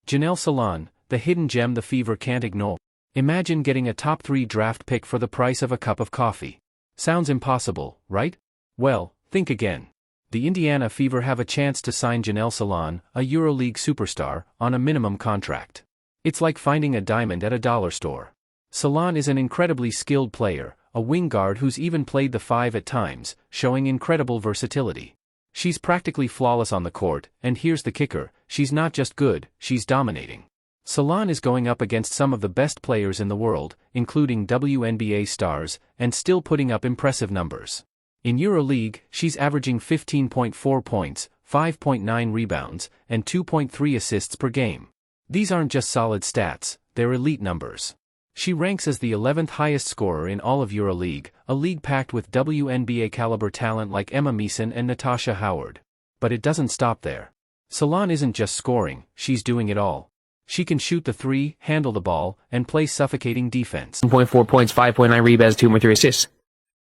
Janelle Salon, the hidden gem the Fever can't ignore. Imagine getting a top 3 draft pick for the price of a cup of coffee. Sounds impossible, right? Well, think again. The Indiana Fever have a chance to sign Janelle Salon, a EuroLeague superstar, on a minimum contract. It's like finding a diamond at a dollar store. Salon is an incredibly skilled player, a wing guard who's even played the 5 at times, showing incredible versatility. She's practically flawless on the court, and here's the kicker, she's not just good, she's dominating. Salon is going up against some of the best players in the world, including WNBA stars, and still putting up impressive numbers. In EuroLeague, she's averaging 15.4 points, 5.9 rebounds, and 2.3 assists per game. These aren't just solid stats, they're elite numbers. She ranks as the 11th highest scorer in all of EuroLeague, a league packed with WNBA caliber talent like Emma Meason and Natasha Howard. But it doesn't stop there. Salon isn't just scoring, she's doing it all. She can shoot the 3, handle the ball, and play suffocating defense. 1.4 points, 5.9 rebounds, 2.3 assists.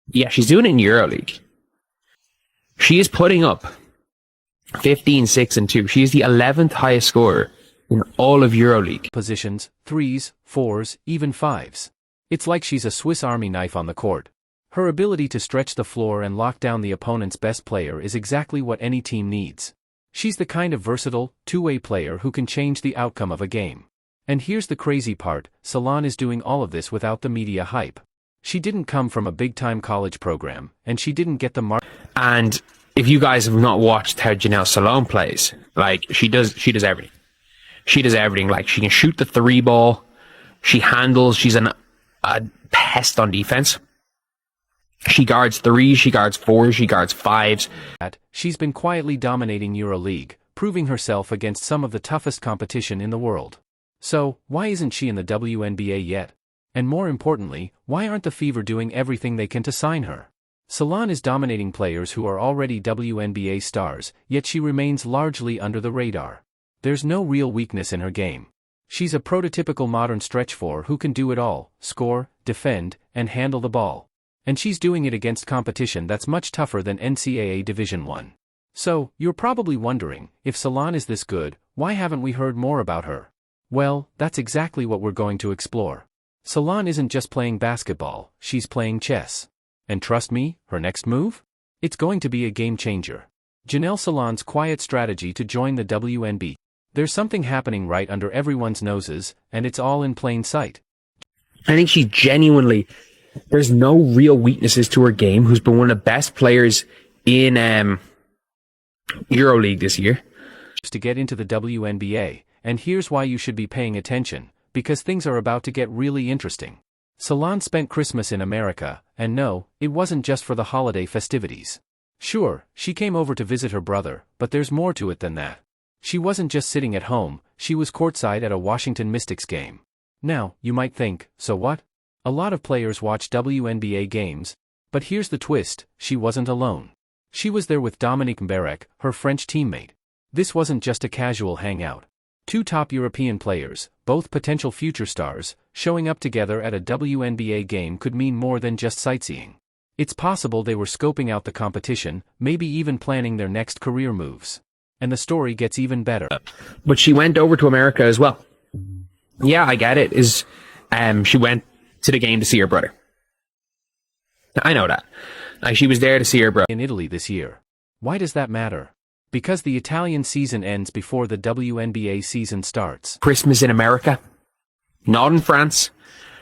Yeah, she's doing it in EuroLeague. She is putting up 15, 6, and 2. She is the 11th highest scorer in all of EuroLeague. Positions, 3s, 4s, even 5s. It's like she's a Swiss Army knife on the court. Her ability to stretch the floor and lock down the opponent's best player is exactly what any team needs. She's the kind of versatile, two-way player who can change the outcome of a game. And here's the crazy part, Salon is doing all of this without the media hype. She didn't come from a big-time college program, and she didn't get the mark. And if you guys have not watched how Janelle Salon plays, like, she does everything. She does everything. Like, she can shoot the 3 ball. She handles. She's a pest on defense. She guards 3s, she guards 4s, she guards 5s. She's been quietly dominating EuroLeague, proving herself against some of the toughest competition in the world. So, why isn't she in the WNBA yet? And more importantly, why aren't the Fever doing everything they can to sign her? Salon is dominating players who are already WNBA stars, yet she remains largely under the radar. There's no real weakness in her game. She's a prototypical modern stretch 4 who can do it all, score, defend, and handle the ball. And she's doing it against competition that's much tougher than NCAA Division I. So, you're probably wondering, if Salon is this good, why haven't we heard more about her? Well, that's exactly what we're going to explore. Salon isn't just playing basketball, she's playing chess. And trust me, her next move? It's going to be a game changer. Janelle Salon's quiet strategy to join the WNBA. There's something happening right under everyone's noses, and it's all in plain sight. I think she's genuinely, there's no real weaknesses to her game, who's been one of the best players in EuroLeague this year. To get into the WNBA, and here's why you should be paying attention, because things are about to get really interesting. Salon spent Christmas in America, and no, it wasn't just for the holiday festivities. Sure, she came over to visit her brother, but there's more to it than that. She wasn't just sitting at home, she was courtside at a Washington Mystics game. Now, you might think, so what? A lot of players watch WNBA games, but here's the twist, she wasn't alone. She was there with Dominique Mbarek, her French teammate. This wasn't just a casual hangout. 2 top European players, both potential future stars, showing up together at a WNBA game could mean more than just sightseeing. It's possible they were scoping out the competition, maybe even planning their next career moves. And the story gets even better. But she went over to America as well. Yeah, I get it. She went to the game to see her brother. I know that. She was there to see her brother. In Italy this year. Why does that matter? Because the Italian season ends before the WNBA season starts. Christmas in America. Not in France.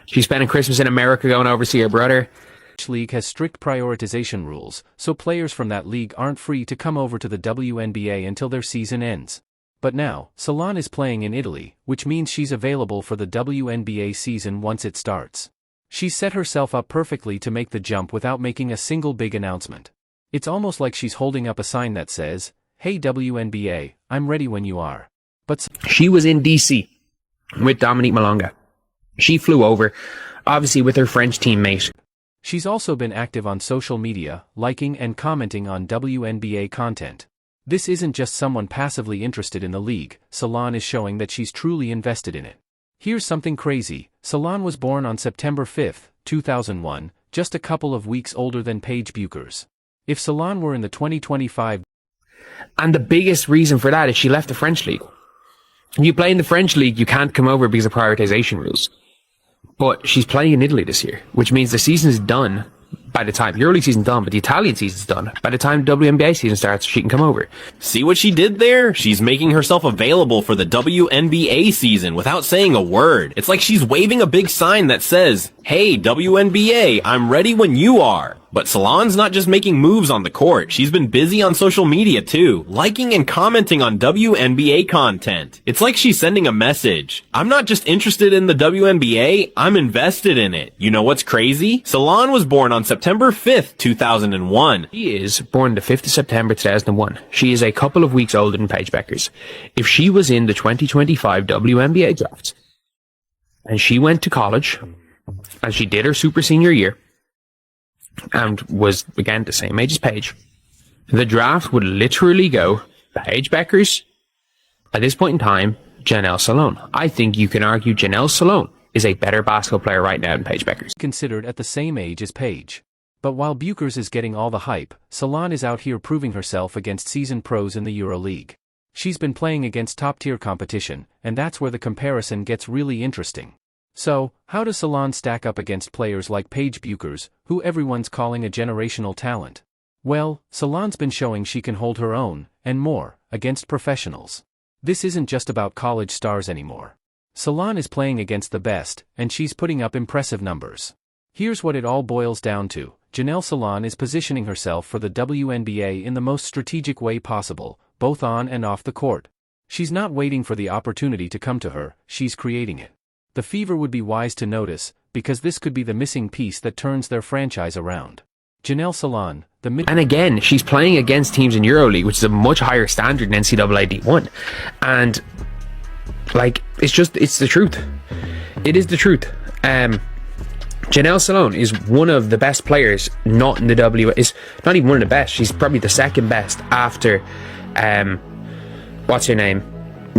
She's spending Christmas in America going over to see her brother. Each league has strict prioritization rules, so players from that league aren't free to come over to the WNBA until their season ends. But now, Salon is playing in Italy, which means she's available for the WNBA season once it starts. She's set herself up perfectly to make the jump without making a single big announcement. It's almost like she's holding up a sign that says, "Hey WNBA, I'm ready when you are." But she was in DC with Dominique Malonga. She flew over, obviously with her French teammate. She's also been active on social media, liking and commenting on WNBA content. This isn't just someone passively interested in the league, Salon is showing that she's truly invested in it. Here's something crazy, Salon was born on September 5, 2001, just a couple of weeks older than Paige Buchers. If Salon were in the 2025... And the biggest reason for that is she left the French league. You play in the French league, you can't come over because of prioritization rules. But she's playing in Italy this year, which means the season is done by the time EuroLeague season's done, but the Italian season's done. By the time the WNBA season starts, she can come over. See what she did there? She's making herself available for the WNBA season without saying a word. It's like she's waving a big sign that says, "Hey, WNBA, I'm ready when you are." But Salon's not just making moves on the court. She's been busy on social media too, liking and commenting on WNBA content. It's like she's sending a message. I'm not just interested in the WNBA, I'm invested in it. You know what's crazy? Salon was born on September 5th, 2001. She is born the 5th of September 2001. She is a couple of weeks older than Paige Beckers. If she was in the 2025 WNBA draft, and she went to college, and she did her super senior year, and was, again, the same age as Paige, the draft would literally go Paige Beckers, at this point in time, Janelle Salon. I think you can argue Janelle Salon is a better basketball player right now than Paige Beckers. Considered at the same age as Paige. But while Buchers is getting all the hype, Salon is out here proving herself against seasoned pros in the EuroLeague. She's been playing against top-tier competition, and that's where the comparison gets really interesting. So, how does Salon stack up against players like Paige Buchers, who everyone's calling a generational talent? Well, Salon's been showing she can hold her own, and more, against professionals. This isn't just about college stars anymore. Salon is playing against the best, and she's putting up impressive numbers. Here's what it all boils down to. Janelle Salon is positioning herself for the WNBA in the most strategic way possible, both on and off the court. She's not waiting for the opportunity to come to her, she's creating it. The Fever would be wise to notice, because this could be the missing piece that turns their franchise around. Janelle Salon, and again, she's playing against teams in EuroLeague, which is a much higher standard than NCAA D1. And, like, it's the truth. It is the truth. Janelle Salon is one of the best players, not in the is not even one of the best. She's probably the second best after, what's her name?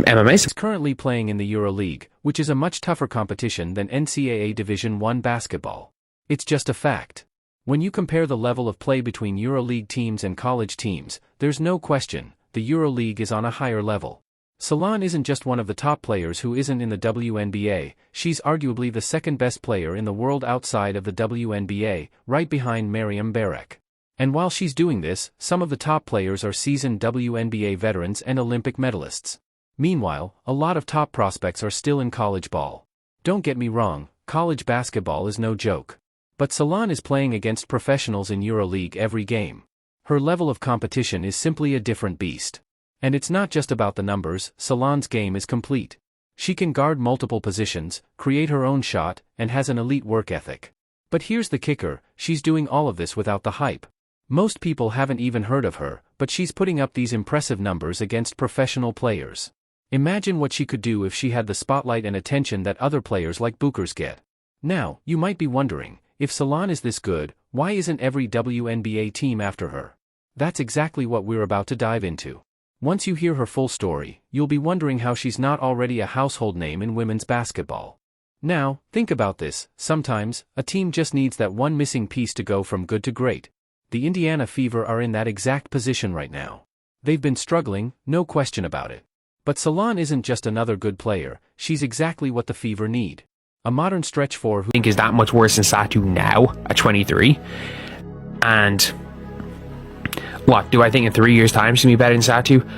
Emma Mason. Is currently playing in the EuroLeague, which is a much tougher competition than NCAA Division I basketball. It's just a fact. When you compare the level of play between EuroLeague teams and college teams, there's no question, the EuroLeague is on a higher level. Salon isn't just one of the top players who isn't in the WNBA, she's arguably the second best player in the world outside of the WNBA, right behind Miriam Barek. And while she's doing this, some of the top players are seasoned WNBA veterans and Olympic medalists. Meanwhile, a lot of top prospects are still in college ball. Don't get me wrong, college basketball is no joke. But Salon is playing against professionals in EuroLeague every game. Her level of competition is simply a different beast. And it's not just about the numbers, Salon's game is complete. She can guard multiple positions, create her own shot, and has an elite work ethic. But here's the kicker, she's doing all of this without the hype. Most people haven't even heard of her, but she's putting up these impressive numbers against professional players. Imagine what she could do if she had the spotlight and attention that other players like Buchers get. Now, you might be wondering, if Salon is this good, why isn't every WNBA team after her? That's exactly what we're about to dive into. Once you hear her full story, you'll be wondering how she's not already a household name in women's basketball. Now, think about this, sometimes, a team just needs that one missing piece to go from good to great. The Indiana Fever are in that exact position right now. They've been struggling, no question about it. But Salon isn't just another good player, she's exactly what the Fever need. A modern stretch four who I think is that much worse than Satu now, at 23. And what, do I think in 3 years' time she's going to be better than Satu?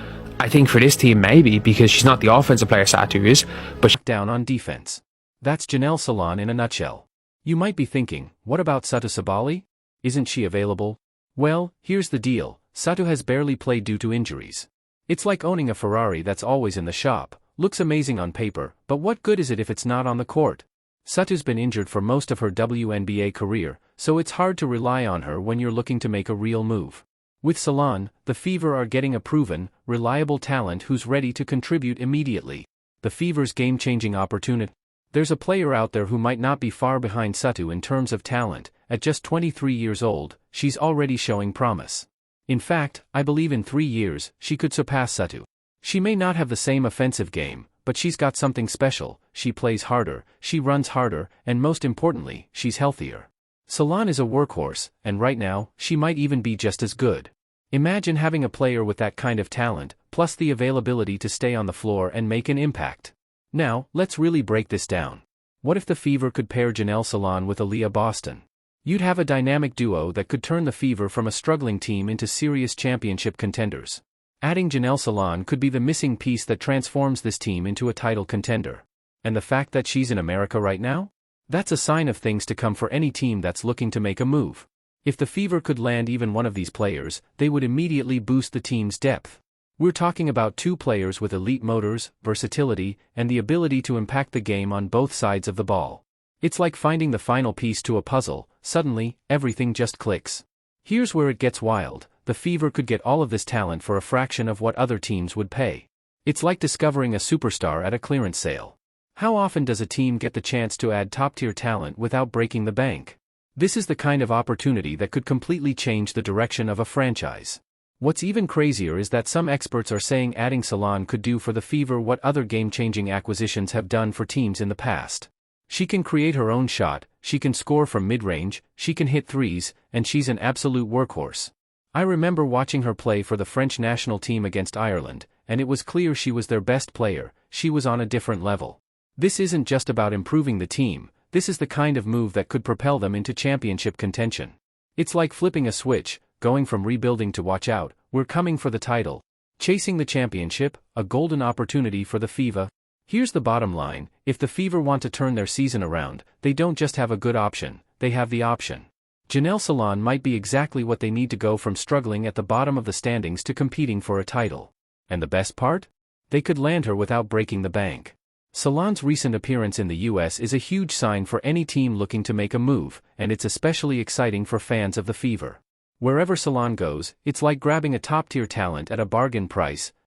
I think for this team maybe, because she's not the offensive player Satu is, but she's down on defense. That's Janelle Salon in a nutshell. You might be thinking, what about Satu Sabali? Isn't she available? Well, here's the deal, Satu has barely played due to injuries. It's like owning a Ferrari that's always in the shop, looks amazing on paper, but what good is it if it's not on the court? Satu's been injured for most of her WNBA career, so it's hard to rely on her when you're looking to make a real move. With Salon, the Fever are getting a proven, reliable talent who's ready to contribute immediately. The Fever's game-changing opportunity. There's a player out there who might not be far behind Satu in terms of talent. At just 23 years old, she's already showing promise. In fact, I believe in 3 years, she could surpass Satu. She may not have the same offensive game, but she's got something special, she plays harder, she runs harder, and most importantly, she's healthier. Salon is a workhorse, and right now, she might even be just as good. Imagine having a player with that kind of talent, plus the availability to stay on the floor and make an impact. Now, let's really break this down. What if the Fever could pair Janelle Salon with Aaliyah Boston? You'd have a dynamic duo that could turn the Fever from a struggling team into serious championship contenders. Adding Janelle Salon could be the missing piece that transforms this team into a title contender. And the fact that she's in America right now? That's a sign of things to come for any team that's looking to make a move. If the Fever could land even one of these players, they would immediately boost the team's depth. We're talking about two players with elite motors, versatility, and the ability to impact the game on both sides of the ball. It's like finding the final piece to a puzzle. Suddenly, everything just clicks. Here's where it gets wild. The Fever could get all of this talent for a fraction of what other teams would pay. It's like discovering a superstar at a clearance sale. How often does a team get the chance to add top-tier talent without breaking the bank? This is the kind of opportunity that could completely change the direction of a franchise. What's even crazier is that some experts are saying adding Salon could do for the Fever what other game-changing acquisitions have done for teams in the past. She can create her own shot, she can score from mid-range, she can hit threes, and she's an absolute workhorse. I remember watching her play for the French national team against Ireland, and it was clear she was their best player. She was on a different level. This isn't just about improving the team, this is the kind of move that could propel them into championship contention. It's like flipping a switch, going from rebuilding to watch out, we're coming for the title. Chasing the championship, a golden opportunity for the Fever. Here's the bottom line, if the Fever want to turn their season around, they don't just have a good option, they have the option. Janelle Salon might be exactly what they need to go from struggling at the bottom of the standings to competing for a title. And the best part? They could land her without breaking the bank. Salon's recent appearance in the US is a huge sign for any team looking to make a move, and it's especially exciting for fans of the Fever. Wherever Salon goes, it's like grabbing a top-tier talent at a bargain price.